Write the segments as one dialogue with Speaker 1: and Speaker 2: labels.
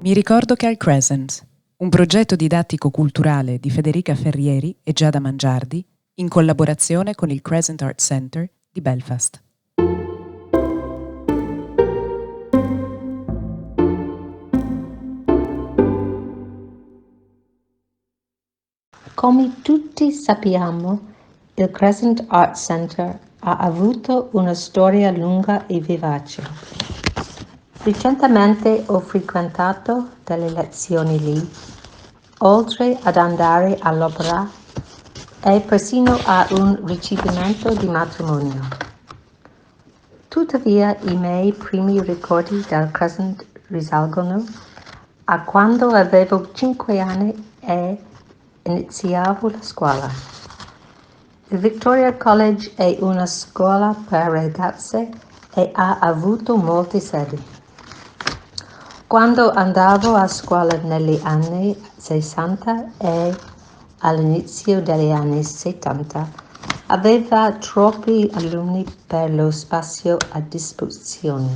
Speaker 1: Mi ricordo che al Crescent, un progetto didattico-culturale di Federica Ferrieri e Giada Mangiardi, in collaborazione con il Crescent Art Center di Belfast.
Speaker 2: Come tutti sappiamo, il Crescent Art Center ha avuto una storia lunga e vivace. Recentemente ho frequentato delle lezioni lì, oltre ad andare all'opera e persino a un ricevimento di matrimonio. Tuttavia i miei primi ricordi del Crescent risalgono a quando avevo 5 anni e iniziavo la scuola. Il Victoria College è una scuola per ragazze e ha avuto molte sedi. Quando andavo a scuola negli anni 60 e all'inizio degli anni 70, aveva troppi alunni per lo spazio a disposizione.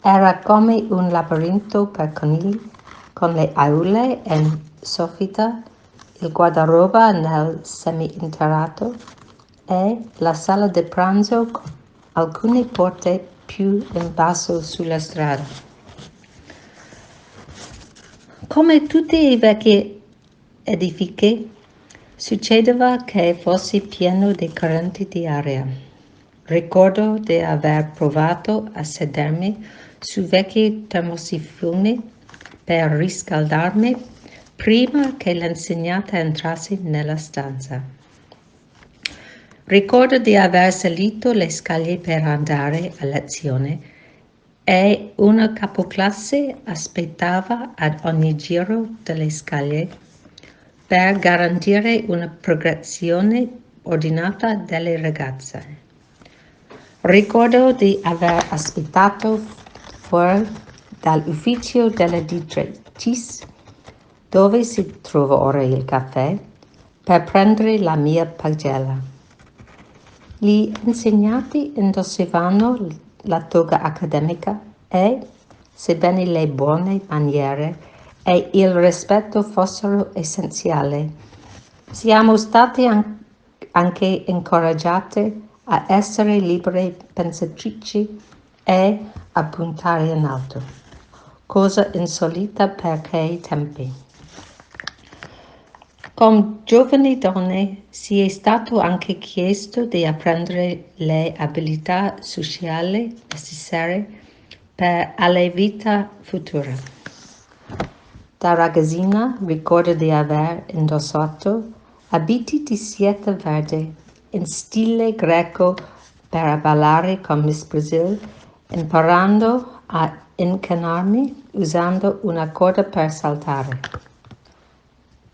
Speaker 2: Era come un labirinto per conigli, con le aule in soffitta, il guardaroba nel semi-interrato e la sala di pranzo con alcune porte più in basso sulla strada. Come tutti i vecchi edifici, succedeva che fosse pieno di correnti di aria. Ricordo di aver provato a sedermi su vecchi termosifoni per riscaldarmi prima che l'insegnante entrasse nella stanza. Ricordo di aver salito le scale per andare a lezione e una capoclasse aspettava ad ogni giro delle scale per garantire una progressione ordinata delle ragazze. Ricordo di aver aspettato fuori dall'ufficio della direttrice, dove si trova ora il caffè, per prendere la mia pagella. Gli insegnanti indossavano la toga accademica e, sebbene le buone maniere e il rispetto fossero essenziali, siamo stati anche incoraggiate a essere libere pensatrici e a puntare in alto, cosa insolita per quei tempi. Con giovani donne si è stato anche chiesto di apprendere le abilità sociali necessarie per alla vita futura. Da ragazzina ricordo di aver indossato abiti di seta verde in stile greco per ballare con Miss Brazil, imparando a inchinarmi usando una corda per saltare.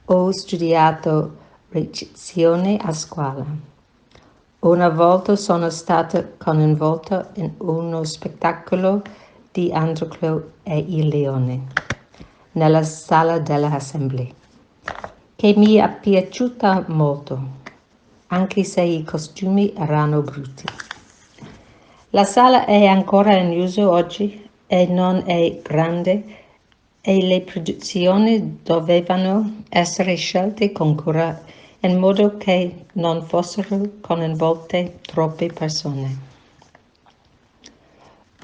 Speaker 2: Ho studiato recitazione a scuola. Una volta sono stata coinvolta in uno spettacolo di Androclo e il Leone nella sala dell'Assemblea, che mi è piaciuta molto, anche se i costumi erano brutti. La sala è ancora in uso oggi e non è grande, e le produzioni dovevano essere scelte con cura in modo che non fossero coinvolte troppe persone.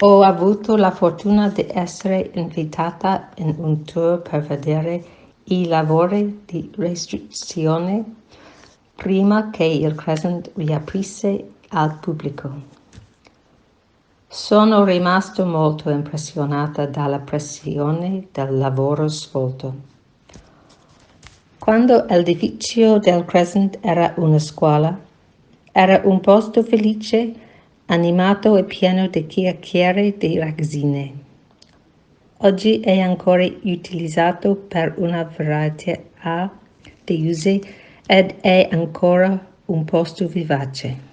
Speaker 2: Ho avuto la fortuna di essere invitata in un tour per vedere i lavori di ricostruzione prima che il Crescent riaprisse al pubblico. Sono rimasto molto impressionata dalla pressione del lavoro svolto. Quando l'edificio del Crescent era una scuola, era un posto felice, animato e pieno di chiacchiere di ragazzine. Oggi è ancora utilizzato per una varietà di usi ed è ancora un posto vivace.